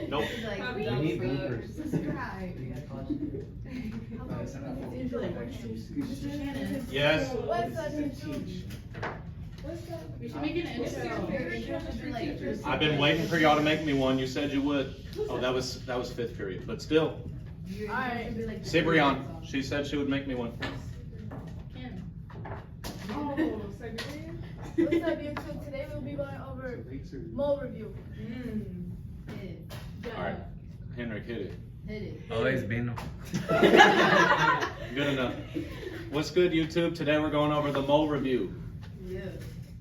Nope. We need bloopers. Subscribe. Yes. What's up, YouTube? We should make an intro. I've been waiting for y'all to make me one. You said you would. Oh, that was fifth period. But still, Alright. Cibrian, she said she would make me one. Oh, Siberian? What's up, YouTube? Today we'll be going over mole review. All right, Henrik, hit it. Hit it. Always been. Good enough. What's good, YouTube? Today we're going over the mole review. Yeah.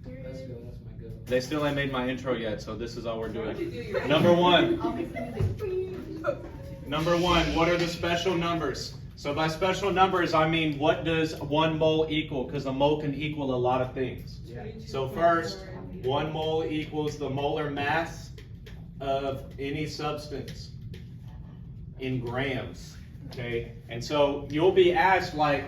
That's good. That's my go. They still ain't made my intro yet, so this is all we're doing. Number one. I'll make the music. Number one, what are the special numbers? So by special numbers, I mean what does 1 mole equal? Because a mole can equal a lot of things. Yeah. So first, 1 mole equals the molar mass of any substance in grams, okay? And so you'll be asked, like,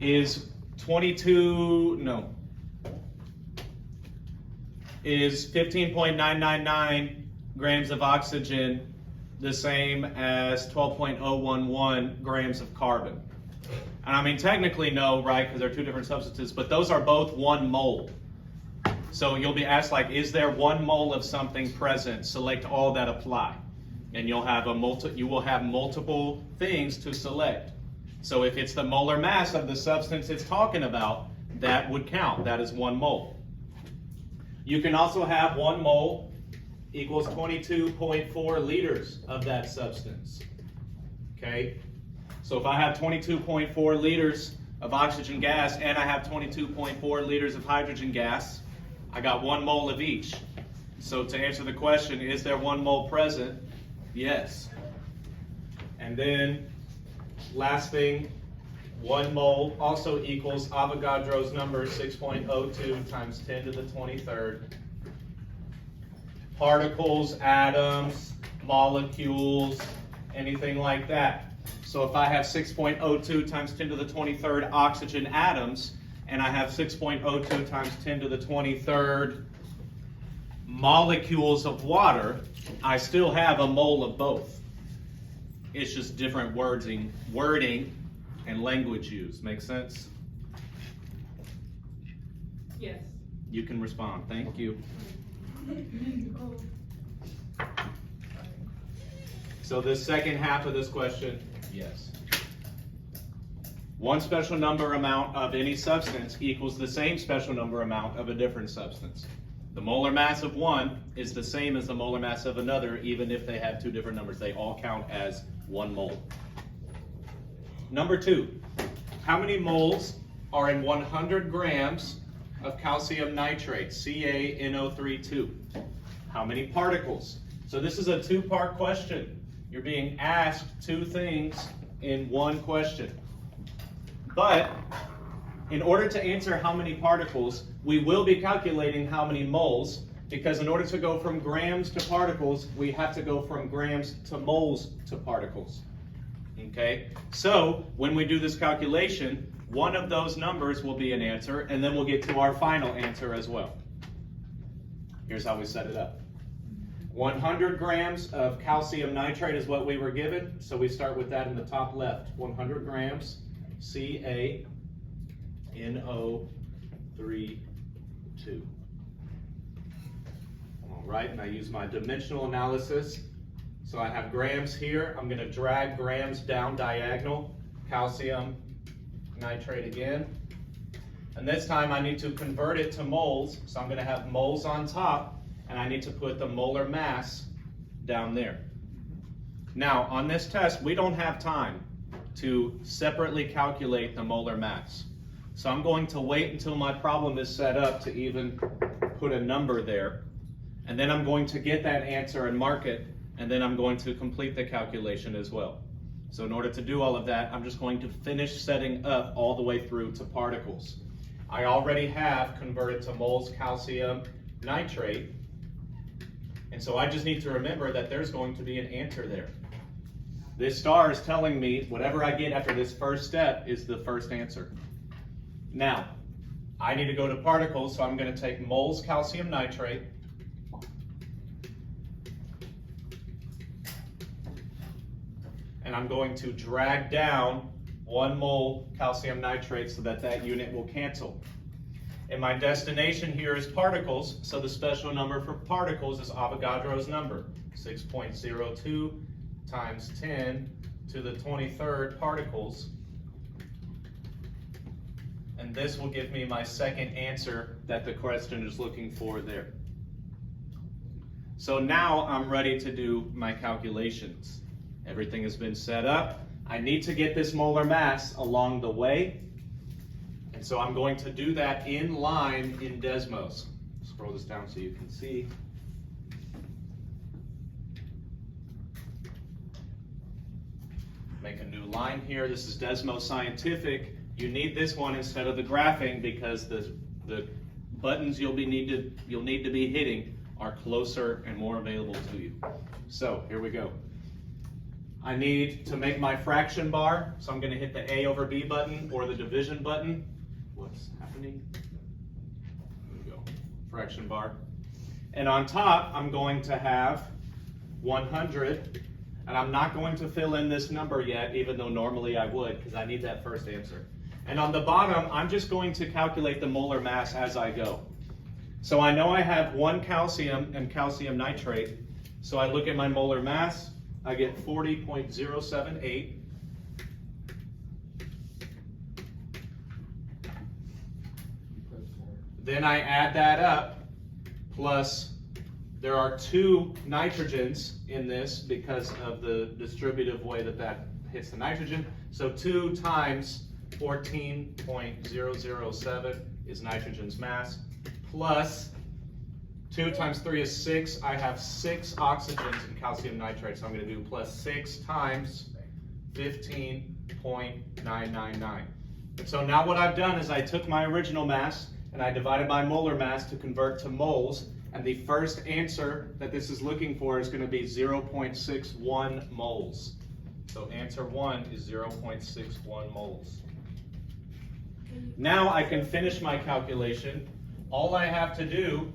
is 15.999 grams of oxygen the same as 12.011 grams of carbon? And I mean, technically no, right, because they're two different substances, but those are both 1 mole. So you'll be asked, like, is there 1 mole of something present? Select all that apply. And you'll have you will have multiple things to select. So if it's the molar mass of the substance it's talking about, that would count. That is 1 mole. You can also have 1 mole equals 22.4 liters of that substance. Okay? So if I have 22.4 liters of oxygen gas and I have 22.4 liters of hydrogen gas, I got 1 mole of each. So to answer the question, is there 1 mole present? Yes. And then, last thing, 1 mole also equals Avogadro's number, 6.02 times 10 to the 23rd. Particles, atoms, molecules, anything like that. So if I have 6.02 times 10 to the 23rd oxygen atoms, and I have 6.02 times 10 to the 23rd molecules of water, I still have a mole of both. It's just different wording and language use. Make sense? Yes. You can respond. Thank you. So the second half of this question, yes. 1 special number amount of any substance equals the same special number amount of a different substance. The molar mass of one is the same as the molar mass of another, even if they have 2 different numbers. They all count as 1 mole. Number 2, how many moles are in 100 grams of calcium nitrate, CaNO3 How many particles? So this is a 2-part question. You're being asked 2 things in 1 question. But in order to answer how many particles, we will be calculating how many moles, because in order to go from grams to particles, we have to go from grams to moles to particles. Okay? So when we do this calculation, one of those numbers will be an answer, and then we'll get to our final answer as well. Here's how we set it up. 100 grams of calcium nitrate is what we were given, so we start with that in the top left. 100 grams, CaNO3 All right, and I use my dimensional analysis. So I have grams here. I'm going to drag grams down diagonal. Calcium nitrate again. And this time I need to convert it to moles. So I'm going to have moles on top, and I need to put the molar mass down there. Now, on this test, we don't have time to separately calculate the molar mass. So I'm going to wait until my problem is set up to even put a number there. And then I'm going to get that answer and mark it, and then I'm going to complete the calculation as well. So in order to do all of that, I'm just going to finish setting up all the way through to particles. I already have converted to moles calcium nitrate, and so I just need to remember that there's going to be an answer there. This star is telling me whatever I get after this first step is the first answer. Now, I need to go to particles, so I'm going to take moles calcium nitrate and I'm going to drag down 1 mole calcium nitrate so that that unit will cancel. And my destination here is particles, so the special number for particles is Avogadro's number, 6.02 times 10 to the 23rd particles. And this will give me my second answer that the question is looking for there. So now I'm ready to do my calculations. Everything has been set up. I need to get this molar mass along the way. And so I'm going to do that in line in Desmos. Scroll this down so you can see. Make a new line here. This is Desmos Scientific. You need this one instead of the graphing because the buttons you'll need to be hitting are closer and more available to you. So here we go. I need to make my fraction bar, so I'm going to hit the A over B button or the division button. What's happening? There we go. Fraction bar. And on top, I'm going to have 100. And I'm not going to fill in this number yet, even though normally I would, because I need that first answer. And on the bottom, I'm just going to calculate the molar mass as I go. So I know I have 1 calcium and calcium nitrate. So I look at my molar mass, I get 40.078. Then I add that up, plus there are 2 nitrogens in this because of the distributive way that that hits the nitrogen. So 2 times 14.007 is nitrogen's mass, plus 2 times 3 is 6. I have 6 oxygens in calcium nitrate, so I'm going to do plus 6 times 15.999. And so now what I've done is I took my original mass and I divided by molar mass to convert to moles. And the first answer that this is looking for is going to be 0.61 moles. So answer 1 is 0.61 moles. Now I can finish my calculation. All I have to do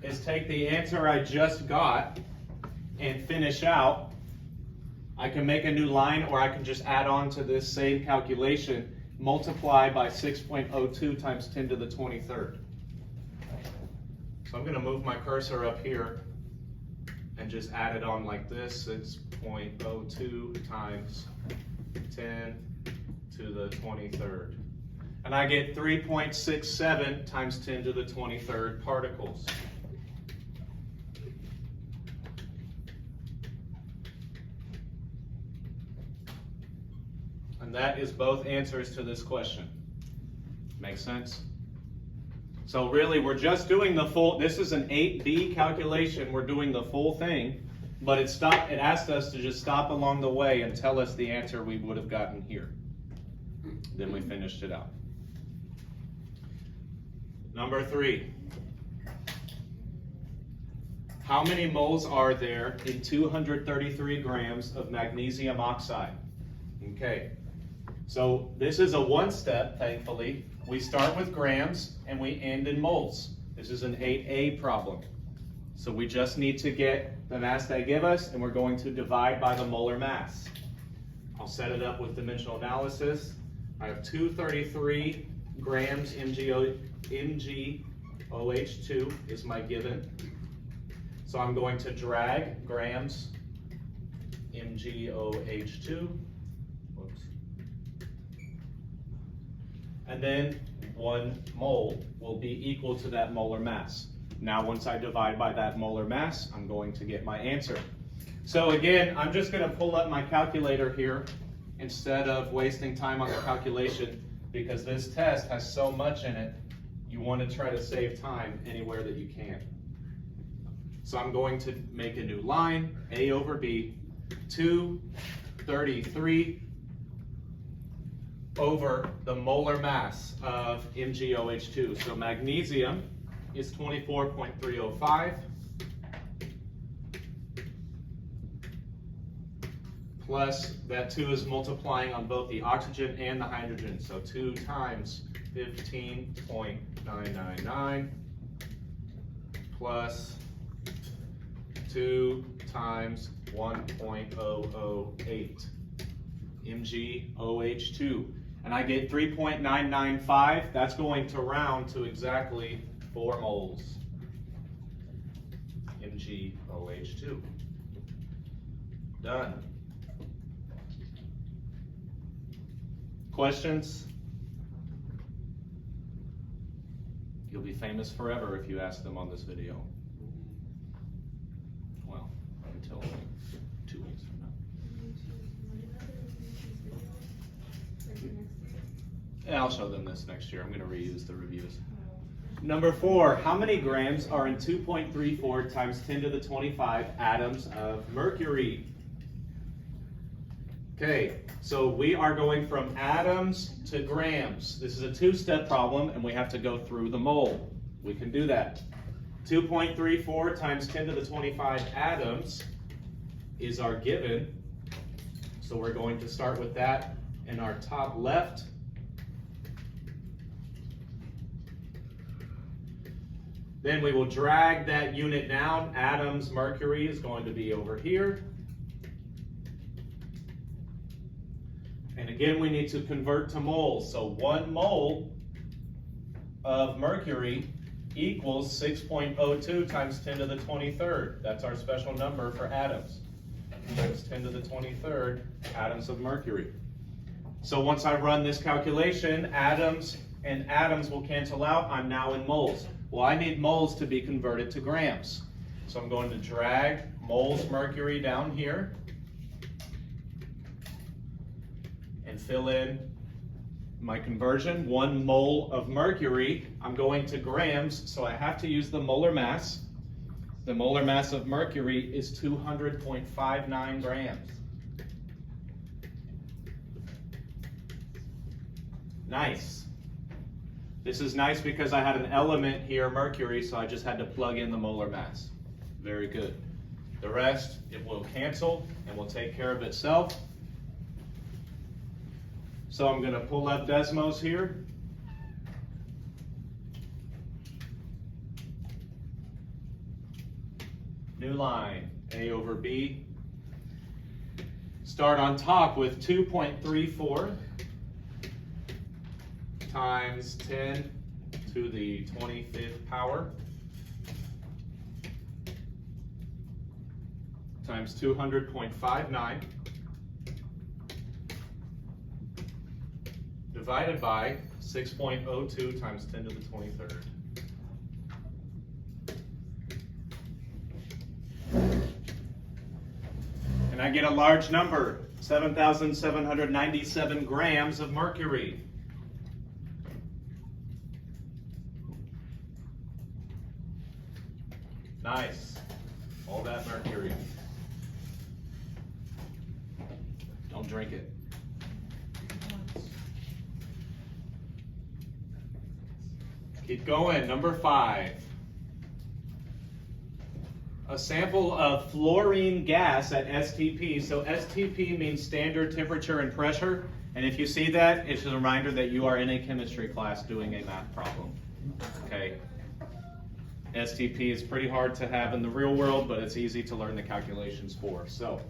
is take the answer I just got and finish out. I can make a new line, or I can just add on to this same calculation, multiply by 6.02 times 10 to the 23rd. So I'm going to move my cursor up here and just add it on like this, 6.02 times 10 to the 23rd. And I get 3.67 times 10 to the 23rd particles. And that is both answers to this question. Make sense? So really, we're just doing the full, this is an 8B calculation, we're doing the full thing, but it asked us to just stop along the way and tell us the answer we would have gotten here. Then we finished it out. Number 3. How many moles are there in 233 grams of magnesium oxide? Okay, so this is a one-step, thankfully. We start with grams and we end in moles. This is an 8A problem. So we just need to get the mass they give us, and we're going to divide by the molar mass. I'll set it up with dimensional analysis. I have 233 grams MgOH2 is my given. So I'm going to drag grams MgOH2. Whoops. And then 1 mole will be equal to that molar mass. Now once I divide by that molar mass, I'm going to get my answer. So again, I'm just going to pull up my calculator here instead of wasting time on the calculation, because this test has so much in it, you want to try to save time anywhere that you can. So I'm going to make a new line, A over B, 233 over the molar mass of MgOH2. So magnesium is 24.305 plus that 2 is multiplying on both the oxygen and the hydrogen. So 2 times 15.999 plus 2 times 1.008 MgOH2. And I get 3.995. That's going to round to exactly 4 moles MgOH2. Done. Questions? You'll be famous forever if you ask them on this video. Well, until 2 weeks from now. And I'll show them this next year. I'm going to reuse the reviews. Number 4, how many grams are in 2.34 times 10 to the 25 atoms of mercury? Okay, so we are going from atoms to grams. This is a 2-step problem, and we have to go through the mole. We can do that. 2.34 times 10 to the 25 atoms is our given. So we're going to start with that in our top left. Then we will drag that unit down. Atoms, mercury is going to be over here. And again, we need to convert to moles. So 1 mole of mercury equals 6.02 times 10 to the 23rd. That's our special number for atoms. Times 10 to the 23rd atoms of mercury. So once I run this calculation, atoms and atoms will cancel out. I'm now in moles. Well, I need moles to be converted to grams. So I'm going to drag moles mercury down here and fill in my conversion. 1 mole of mercury, I'm going to grams, so I have to use the molar mass. The molar mass of mercury is 200.59 grams. Nice. This is nice because I had an element here, mercury, so I just had to plug in the molar mass. Very good. The rest, it will cancel and will take care of itself. So I'm going to pull up Desmos here. New line, A over B. Start on top with 2.34 times 10 to the 25th power times 200.59 divided by 6.02 times 10 to the 23rd. And I get a large number, 7,797 grams of mercury. Nice. All that mercury. Don't drink it. Keep going. Number 5. A sample of fluorine gas at STP. So STP means standard temperature and pressure. And if you see that, it's a reminder that you are in a chemistry class doing a math problem. Okay. STP is pretty hard to have in the real world, but it's easy to learn the calculations for. So,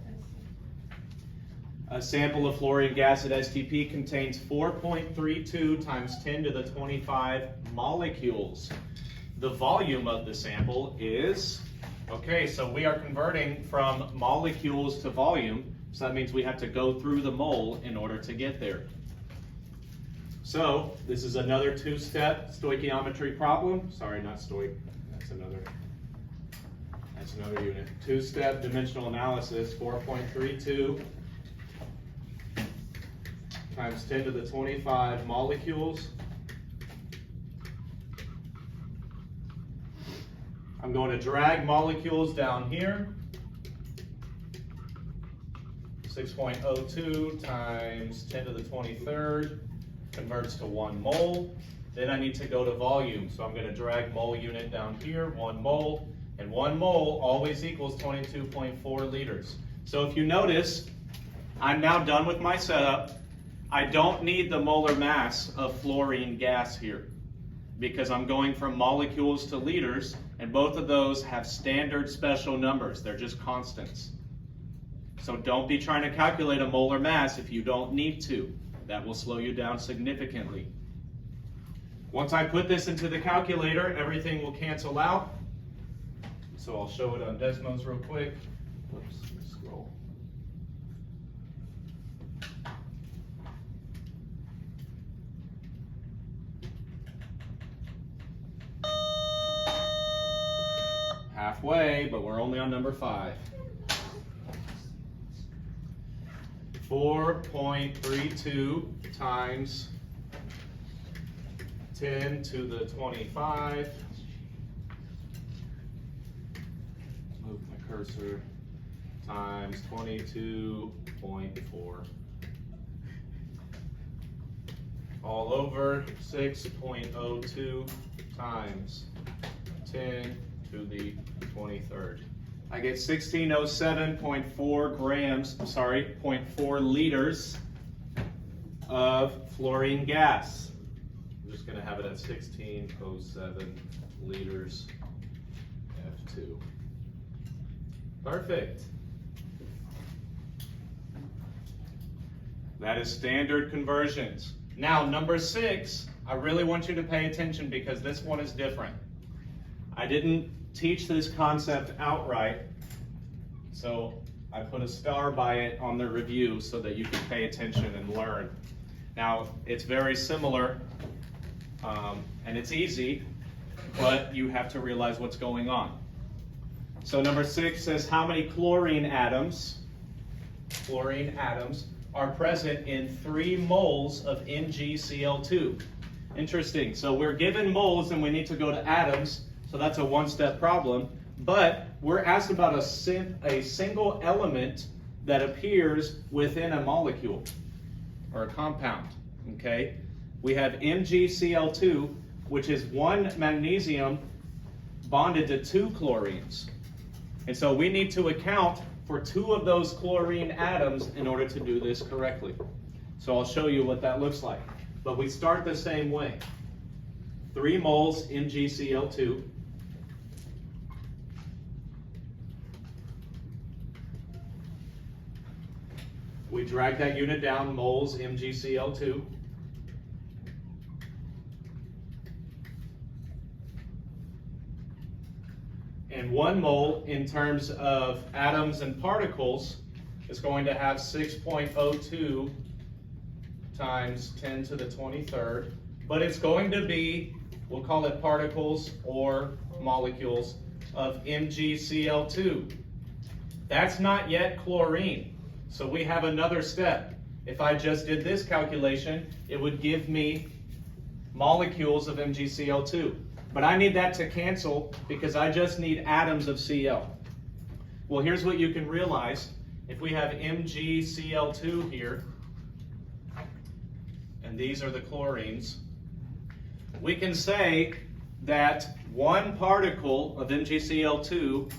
a sample of fluorine gas at STP contains 4.32 times 10 to the 25 molecules. The volume of the sample is, okay, so we are converting from molecules to volume, so that means we have to go through the mole in order to get there. So, this is another 2-step stoichiometry problem. Sorry, not stoich. That's another unit. 2-step dimensional analysis, 4.32 times 10 to the 25 molecules. I'm going to drag molecules down here. 6.02 times 10 to the 23rd converts to 1 mole. Then I need to go to volume. So I'm going to drag mole unit down here, 1 mole. And 1 mole always equals 22.4 liters. So if you notice, I'm now done with my setup. I don't need the molar mass of fluorine gas here because I'm going from molecules to liters, and both of those have standard special numbers. They're just constants. So don't be trying to calculate a molar mass if you don't need to. That will slow you down significantly. Once I put this into the calculator, everything will cancel out. So I'll show it on Desmos real quick. Whoops, let me scroll. Halfway, but we're only on number 5. 4.32 times 10 to the 25. Move my cursor. Times 22.4. All over 6.02 times 10 to the 23rd. I get 1607.4 grams, 0.4 liters of fluorine gas. I'm just gonna have it at 1607 liters F2. Perfect. That is standard conversions. Now, number 6, I really want you to pay attention because this one is different. I didn't teach this concept outright, so I put a star by it on the review so that you can pay attention and learn. Now, it's very similar, and it's easy, but you have to realize what's going on. So number 6 says how many chlorine atoms are present in 3 moles of MgCl2. Interesting. So we're given moles and we need to go to atoms. So that's a one-step problem, but we're asked about a single element that appears within a molecule or a compound, okay? We have MgCl2, which is 1 magnesium bonded to 2 chlorines. And so we need to account for 2 of those chlorine atoms in order to do this correctly. So I'll show you what that looks like. But we start the same way. 3 moles MgCl2. We drag that unit down, moles MgCl2. And 1 mole in terms of atoms and particles is going to have 6.02 times 10 to the 23rd. But it's going to be, we'll call it particles or molecules of MgCl2. That's not yet chlorine. So we have another step. If I just did this calculation, it would give me molecules of MgCl2. But I need that to cancel because I just need atoms of Cl. Well, here's what you can realize. If we have MgCl2 here, and these are the chlorines, we can say that 1 particle of MgCl2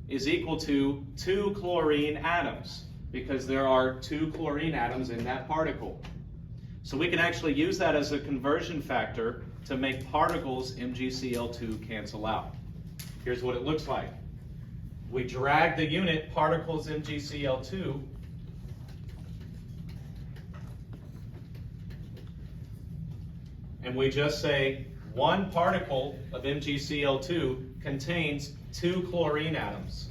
is equal to 2 chlorine atoms, because there are 2 chlorine atoms in that particle. So we can actually use that as a conversion factor to make particles MgCl2 cancel out. Here's what it looks like. We drag the unit particles MgCl2 and we just say 1 particle of MgCl2 contains 2 chlorine atoms.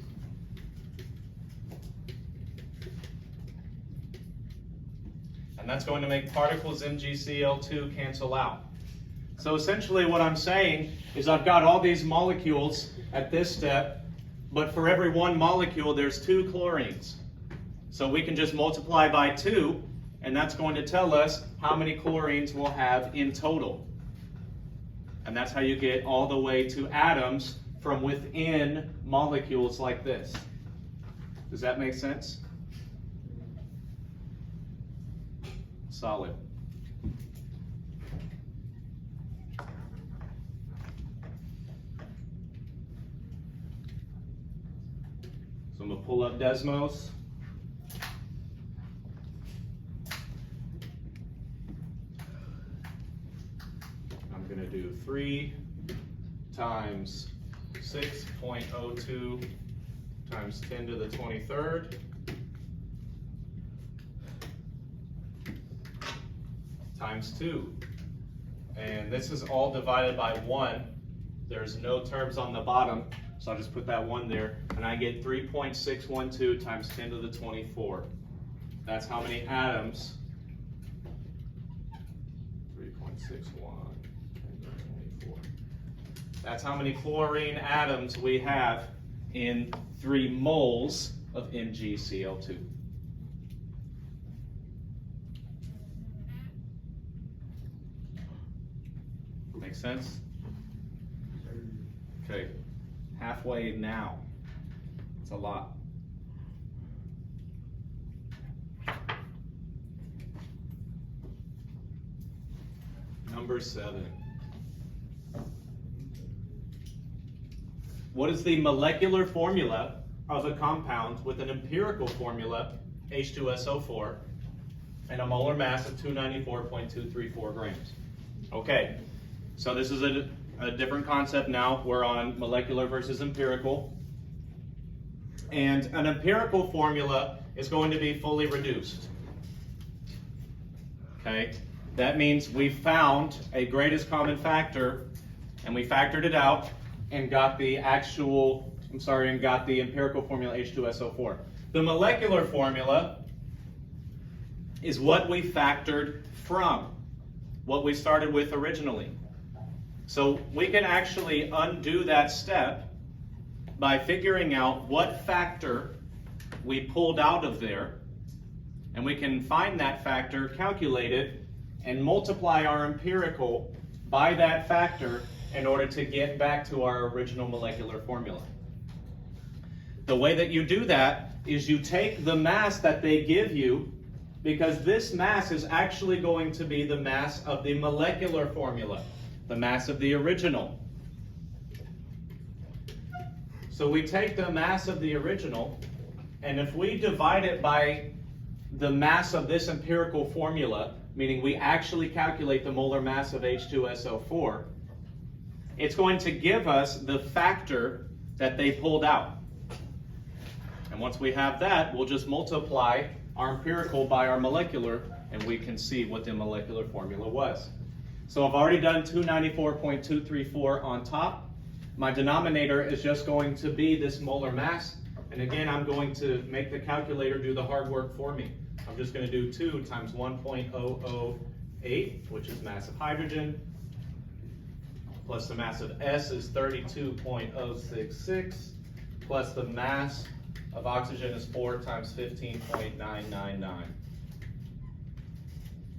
And that's going to make particles MgCl2 cancel out. So essentially what I'm saying is I've got all these molecules at this step, but for every 1 molecule there's 2 chlorines. So we can just multiply by 2, and that's going to tell us how many chlorines we'll have in total. And that's how you get all the way to atoms from within molecules like this. Does that make sense? Solid. So I'm going to pull up Desmos. I'm going to do 3 times 6.02 times 10 to the 23rd times 2. And this is all divided by 1. There's no terms on the bottom, so I'll just put that 1 there. And I get 3.612 times 10 to the 24. That's how many atoms. 3.61, 10 to the 24. That's how many fluorine atoms we have in 3 moles of MgCl2. Make sense? Okay, halfway now. It's a lot. Number 7. What is the molecular formula of a compound with an empirical formula, H2SO4, and a molar mass of 294.234 grams? Okay, so this is a different concept now. We're on molecular versus empirical. And an empirical formula is going to be fully reduced. Okay, that means we found a greatest common factor and we factored it out and got the empirical formula H2SO4. The molecular formula is what we factored from, what we started with originally. So we can actually undo that step by figuring out what factor we pulled out of there, and we can find that factor, calculate it, and multiply our empirical by that factor in order to get back to our original molecular formula. The way that you do that is you take the mass that they give you, because this mass is actually going to be the mass of the molecular formula, the mass of the original. So we take the mass of the original, and if we divide it by the mass of this empirical formula, meaning we actually calculate the molar mass of H2SO4, it's going to give us the factor that they pulled out. And once we have that, we'll just multiply our empirical by our molecular, and we can see what the molecular formula was. So I've already done 294.234 on top. My denominator is just going to be this molar mass. And again, I'm going to make the calculator do the hard work for me. I'm just going to do 2 times 1.008, which is mass of hydrogen, plus the mass of S is 32.066, plus the mass of oxygen is 4 times 15.999.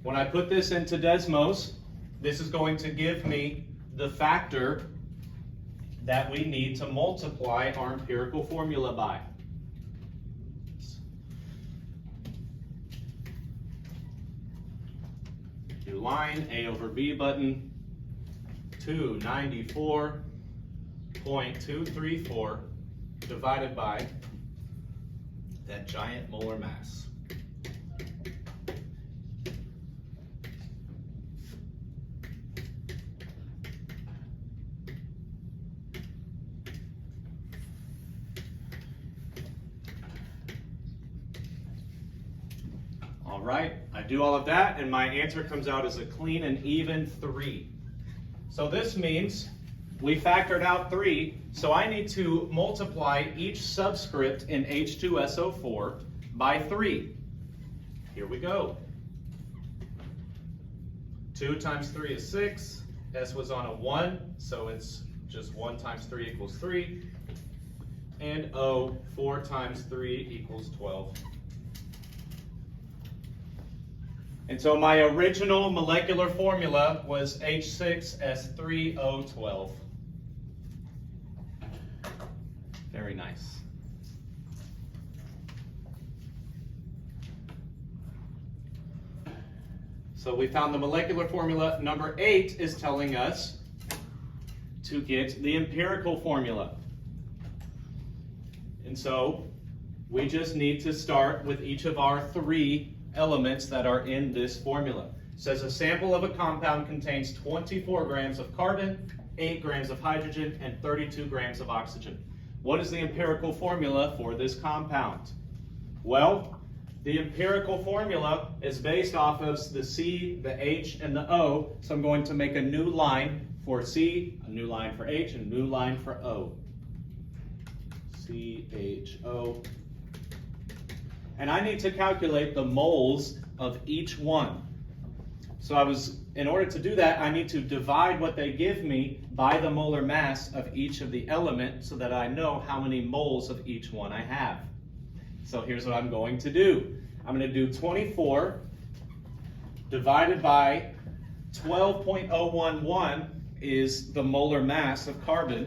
When I put this into Desmos, this is going to give me the factor that we need to multiply our empirical formula by. New line, A over B button, 294.234 divided by that giant molar mass. All right, I do all of that, and my answer comes out as a clean and even 3. So this means we factored out 3, so I need to multiply each subscript in H2SO4 by 3. Here we go. 2 times 3 is 6. S was on a 1, so it's just 1 times 3 equals 3. And O, 4 times 3 equals 12. And so my original molecular formula was H6S3O12. Very nice. So we found the molecular formula. Number 8 is telling us to get the empirical formula. And so we just need to start with each of our 3 elements that are in this formula. It says a sample of a compound contains 24 grams of carbon, 8 grams of hydrogen, and 32 grams of oxygen. What is the empirical formula for this compound? Well, The empirical formula is based off of the C, the H, and the O. So I'm going to make a new line for C, a new line for H, and a new line for O. C, H, O. And I need to calculate the moles of each one. So in order to do that, I need to divide what they give me by the molar mass of each of the element so that I know how many moles of each one I have. So here's what I'm going to do. I'm going to do 24 divided by 12.011 is the molar mass of carbon.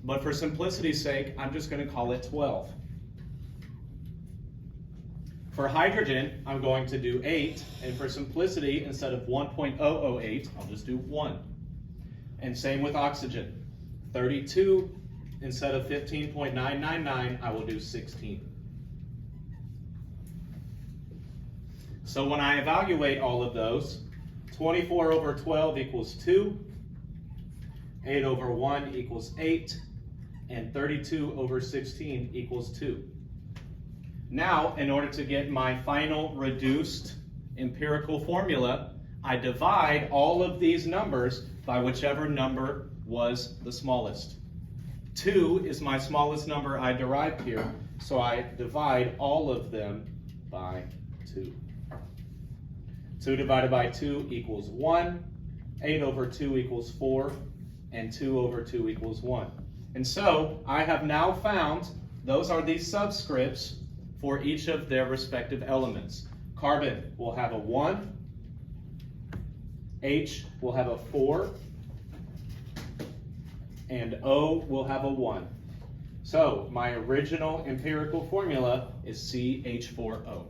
But for simplicity's sake, I'm just going to call it 12. For hydrogen, I'm going to do 8, and for simplicity, instead of 1.008, I'll just do 1. And same with oxygen. 32, instead of 15.999, I will do 16. So when I evaluate all of those, 24 over 12 equals 2, 8 over 1 equals 8, and 32 over 16 equals 2. Now, in order to get my final reduced empirical formula, I divide all of these numbers by whichever number was the smallest. 2 is my smallest number I derived here, so I divide all of them by 2. 2 divided by 2 equals 1, 8 over 2 equals 4, and 2 over 2 equals 1. And so, I have now found, those are these subscripts for each of their respective elements. Carbon will have a 1, H will have a 4, and O will have a 1. So my original empirical formula is CH4O.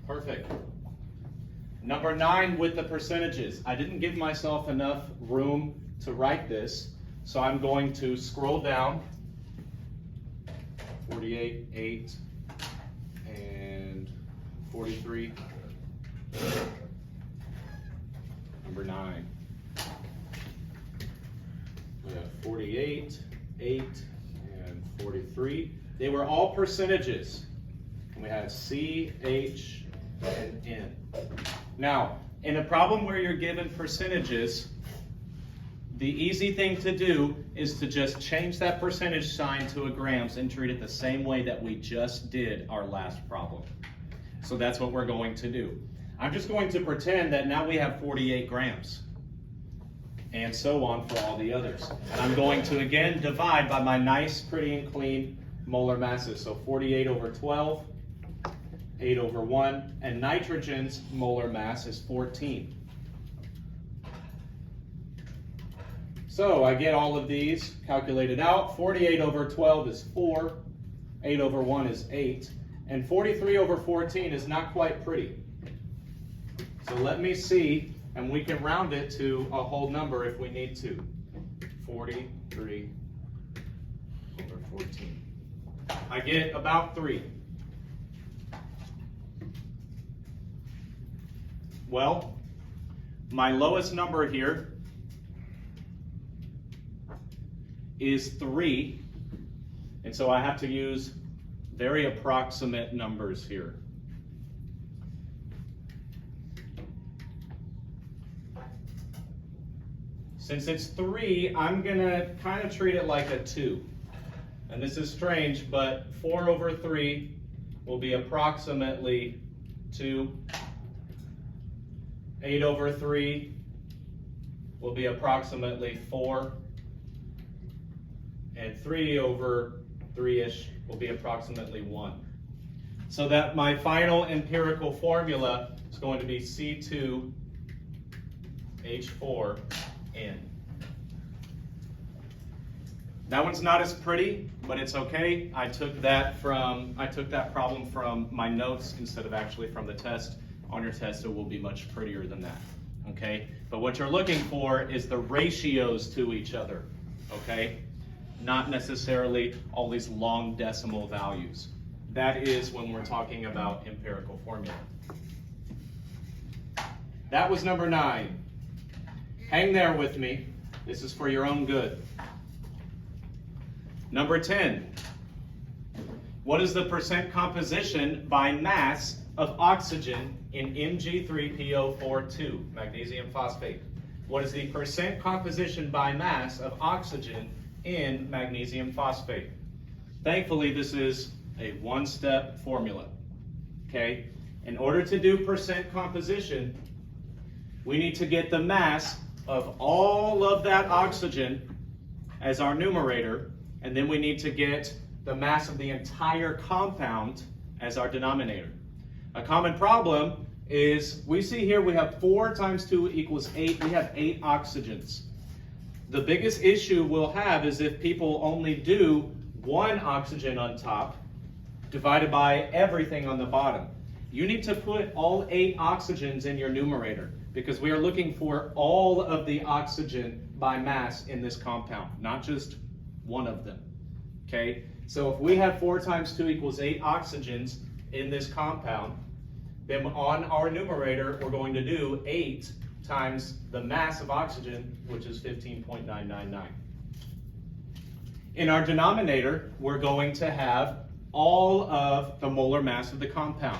Perfect. Number 9 with the percentages. I didn't give myself enough room to write this, so I'm going to scroll down. 48, 8, and 43. Number 9. We have 48, 8, and 43. They were all percentages. And we had C, H, and N. Now, in a problem where you're given percentages, the easy thing to do is to just change that percentage sign to a grams and treat it the same way that we just did our last problem. So that's what we're going to do. I'm just going to pretend that now we have 48 grams, and so on for all the others. And I'm going to again divide by my nice, pretty, and clean molar masses. So 48 over 12. 8 over 1, and nitrogen's molar mass is 14. So I get all of these calculated out. 48 over 12 is 4, 8 over 1 is 8, and 43 over 14 is not quite pretty. So let me see, and we can round it to a whole number if we need to. 43 over 14. I get about 3. Well, my lowest number here is 3, and so I have to use very approximate numbers here. Since it's 3, I'm going to kind of treat it like a 2. And this is strange, but 4 over 3 will be approximately 2. 8 over 3 will be approximately 4, and 3 over 3-ish will be approximately 1. So that my final empirical formula is going to be C2H4N. That one's not as pretty, but it's okay. I took that problem from my notes instead of actually from the test. On your test, it will be much prettier than that, okay? But what you're looking for is the ratios to each other, okay? Not necessarily all these long decimal values. That is when we're talking about empirical formula. That was number 9. Hang there with me. This is for your own good. Number 10. What is the percent composition by mass of oxygen in Mg3PO42, magnesium phosphate? What is the percent composition by mass of oxygen in magnesium phosphate? Thankfully, this is a one-step formula, okay? In order to do percent composition, we need to get the mass of all of that oxygen as our numerator, and then we need to get the mass of the entire compound as our denominator. A common problem is, we see here we have 4 times 2 equals 8. We have 8 oxygens. The biggest issue we'll have is if people only do 1 oxygen on top divided by everything on the bottom. You need to put all 8 oxygens in your numerator because we are looking for all of the oxygen by mass in this compound, not just one of them. Okay? So if we have 4 times 2 equals 8 oxygens in this compound, then on our numerator, we're going to do 8 times the mass of oxygen, which is 15.999. In our denominator, we're going to have all of the molar mass of the compound.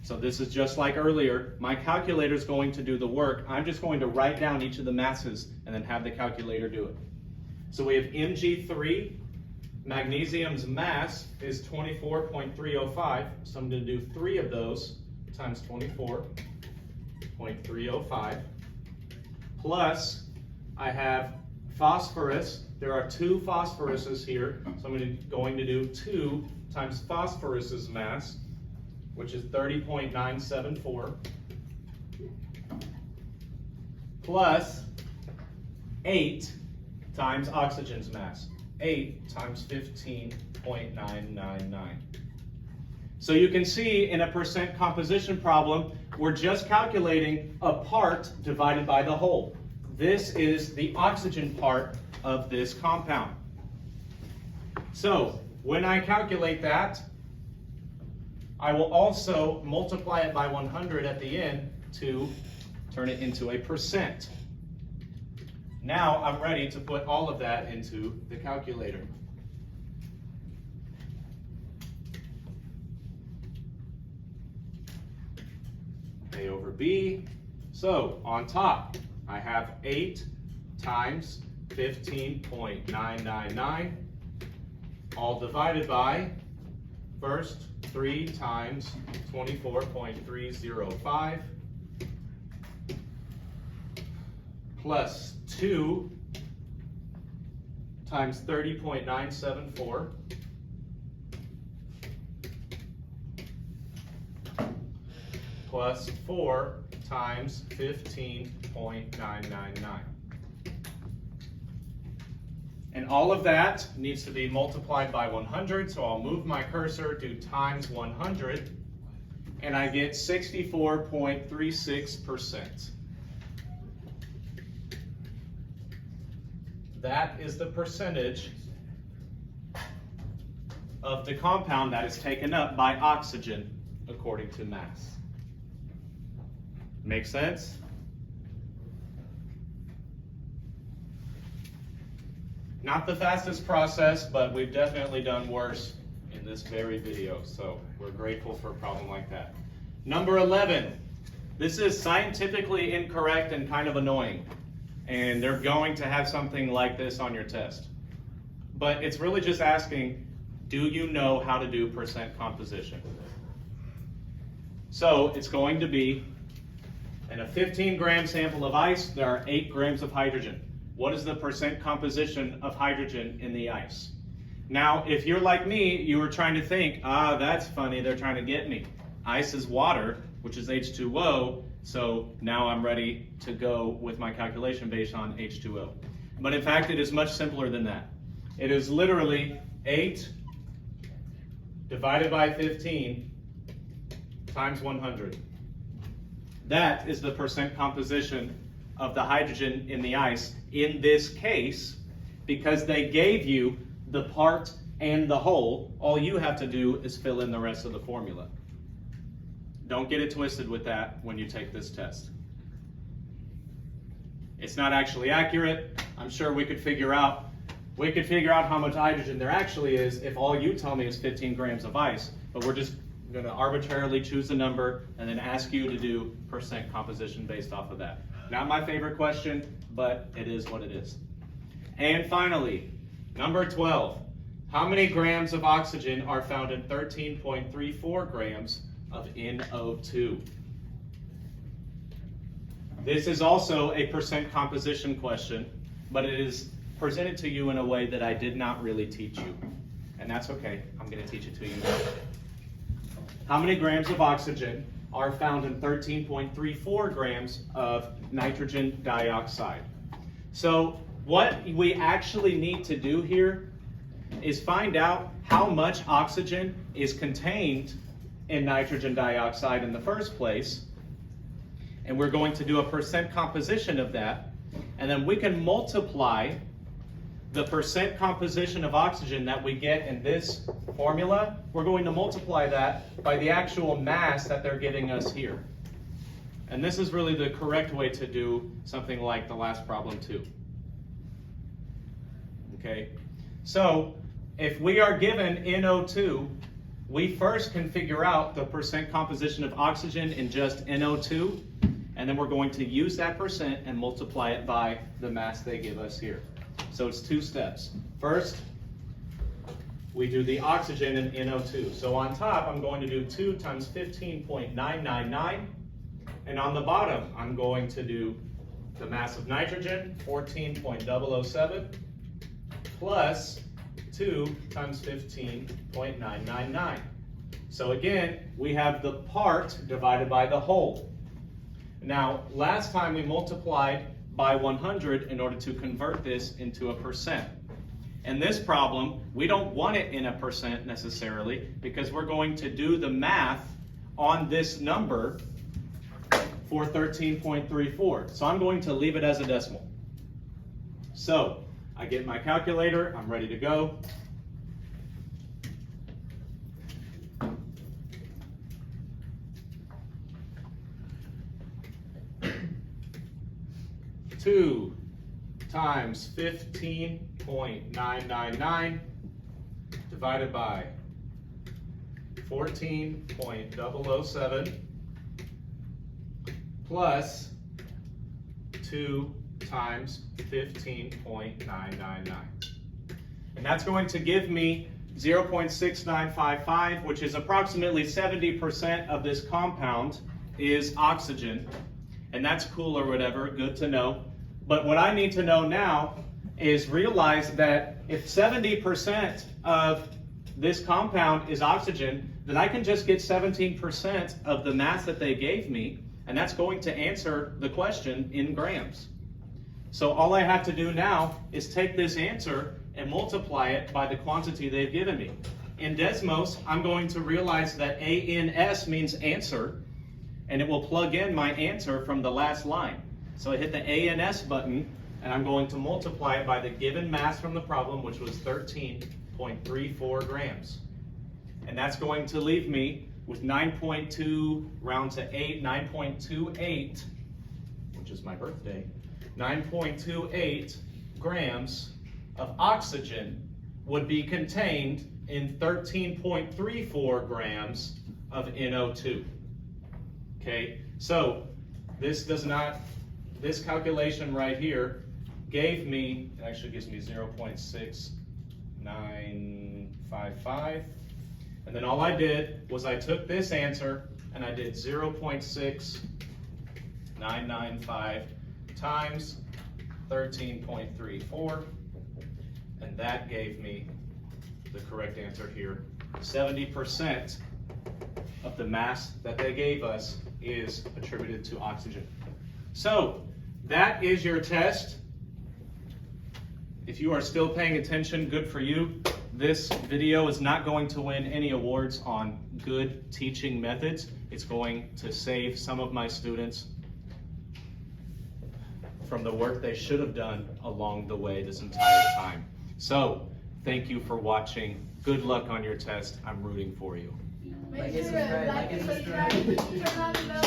So this is just like earlier. My calculator is going to do the work. I'm just going to write down each of the masses and then have the calculator do it. So we have Mg3. Magnesium's mass is 24.305, so I'm going to do 3 of those times 24.305. Plus, I have phosphorus. There are 2 phosphoruses here, so I'm going to do 2 times phosphorus's mass, which is 30.974, plus 8 times oxygen's mass. 8 times 15.999. So you can see in a percent composition problem, we're just calculating a part divided by the whole. This is the oxygen part of this compound. So when I calculate that, I will also multiply it by 100 at the end to turn it into a percent. Now I'm ready to put all of that into the calculator. A over B. So on top, I have 8 times 15.999, all divided by, first, 3 times 24.305, plus 2 times 30.974, plus 4 times 15.999. And all of that needs to be multiplied by 100, so I'll move my cursor to times 100, and I get 64.36%. That is the percentage of the compound that is taken up by oxygen according to mass. Make sense? Not the fastest process, but we've definitely done worse in this very video, so we're grateful for a problem like that. Number 11. This is scientifically incorrect and kind of annoying, and they're going to have something like this on your test. But it's really just asking, do you know how to do percent composition? So it's going to be, in a 15-gram sample of ice, there are 8 grams of hydrogen. What is the percent composition of hydrogen in the ice? Now, if you're like me, you were trying to think, that's funny, they're trying to get me. Ice is water, which is H2O, so now I'm ready to go with my calculation based on H2O. But in fact, it is much simpler than that. It is literally 8 divided by 15 times 100. That is the percent composition of the hydrogen in the ice in this case, because they gave you the part and the whole. All you have to do is fill in the rest of the formula. Don't get it twisted with that when you take this test. It's not actually accurate. I'm sure we could figure out how much hydrogen there actually is if all you tell me is 15 grams of ice, but we're just going to arbitrarily choose a number and then ask you to do percent composition based off of that. Not my favorite question, but it is what it is. And finally, number 12. How many grams of oxygen are found in 13.34 grams of NO2? This is also a percent composition question, but it is presented to you in a way that I did not really teach you. And that's okay, I'm going to teach it to you now. How many grams of oxygen are found in 13.34 grams of nitrogen dioxide? So what we actually need to do here is find out how much oxygen is contained in nitrogen dioxide in the first place. And we're going to do a percent composition of that. And then we can multiply the percent composition of oxygen that we get in this formula. We're going to multiply that by the actual mass that they're giving us here. And this is really the correct way to do something like the last problem too. Okay, so if we are given NO2, we first can figure out the percent composition of oxygen in just NO2, and then we're going to use that percent and multiply it by the mass they give us here. So it's two steps. First, we do the oxygen in NO2. So on top, I'm going to do 2 times 15.999, and on the bottom, I'm going to do the mass of nitrogen, 14.007, plus 2 times 15.999. So again, we have the part divided by the whole. Now, last time we multiplied by 100 in order to convert this into a percent. In this problem, we don't want it in a percent necessarily because we're going to do the math on this number for 13.34. So I'm going to leave it as a decimal. So I get my calculator, I'm ready to go. Two times 15.999 divided by 14.007 plus 2 times 15.999. And that's going to give me 0.6955, which is approximately 70% of this compound is oxygen. And that's cool or whatever, good to know. But what I need to know now is realize that if 70% of this compound is oxygen, then I can just get 17% of the mass that they gave me, and that's going to answer the question in grams. So all I have to do now is take this answer and multiply it by the quantity they've given me. In Desmos, I'm going to realize that ANS means answer, and it will plug in my answer from the last line. So I hit the ANS button, and I'm going to multiply it by the given mass from the problem, which was 13.34 grams. And that's going to leave me with 9.2, round to 8, 9.28, which is my birthday, 9.28 grams of oxygen would be contained in 13.34 grams of NO2. Okay, so this calculation right here gave me, it actually gives me 0.6955. And then all I did was I took this answer and I did 0.6995 times 13.34. And that gave me the correct answer here. 70% of the mass that they gave us is attributed to oxygen. So that is your test. If you are still paying attention, good for you. This video is not going to win any awards on good teaching methods. It's going to save some of my students from the work they should have done along the way this entire time. So thank you for watching. Good luck on your test. I'm rooting for you. Make sure to like and subscribe, turn on the bell.